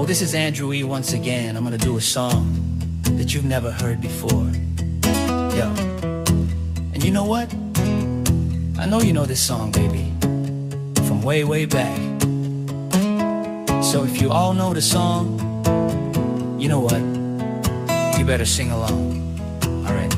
this is Andrew E. once again. I'm gonna do a song that you've never heard before. Yo. And you know what? I know you know this song, baby, from way, way back. So if you all know the song, you know what? You better sing along. Alright.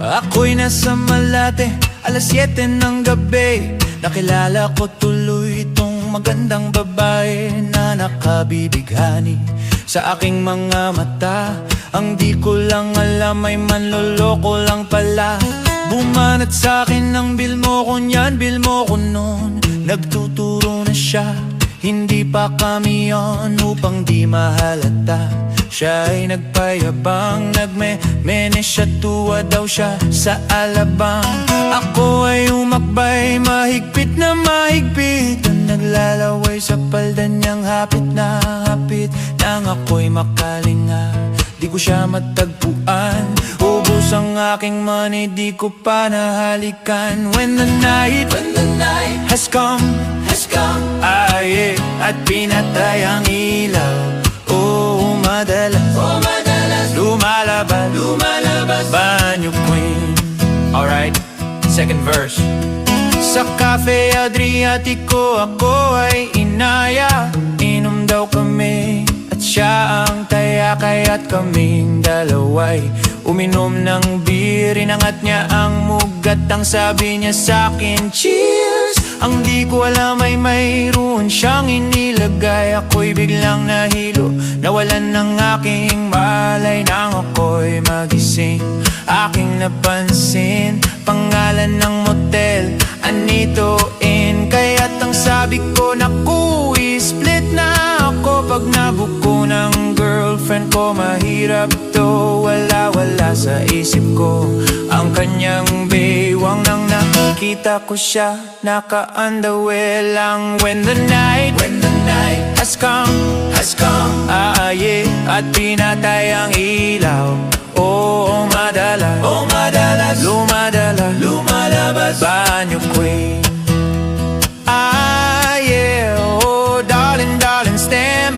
Ako'y nasa Malate, alas 7 ng gabi. Nakilala ko tuloy itong magandang babae na nakabibighani sa aking mga mata. Ang di ko lang alam ay manloloko lang pala. Bumanat sa akin ng bil mo ko niyan, bil mo ko noon. Nagtuturo na siya, hindi pa kami yon upang di mahalata. Siya ay nagpayabang, nagme-mene siya, tuwa daw siya sa alabang. Ako ay umakbay, mahigpit na mahigpit, naglalaway sa palda niyang hapit na hapit. Nang ako'y makalinga, di ko siya matagpuan. Ubos ang aking money, di ko pa nahalikan. When the night has come, at pinatay ang ilaw. Oh, madalas lumalabas Banyo Queen. Alright, second verse. Sa Cafe Adriatico ako ay inaya. Inom daw kami at siya ang taya, kaya't kaming dalaway uminom ng beer. Inangat niya ang mugat, ang sabi niya sa'kin, cheers! Ang di ko alam ay mayroon siyang inilagay. Ako'y biglang nahilo, nawalan ng aking malay. Nang ako'y magising, aking napansin pangalan ng motel, Anito Inn. Kaya't ang sabi ko, naku, split na ako. Pag nabuko ng girlfriend ko, mahirap to. Wala sa isip ko ang kanyang baywang. Nang nakita ko siya, naka-underwear lang. When the night has come, at pinatay ang ilaw.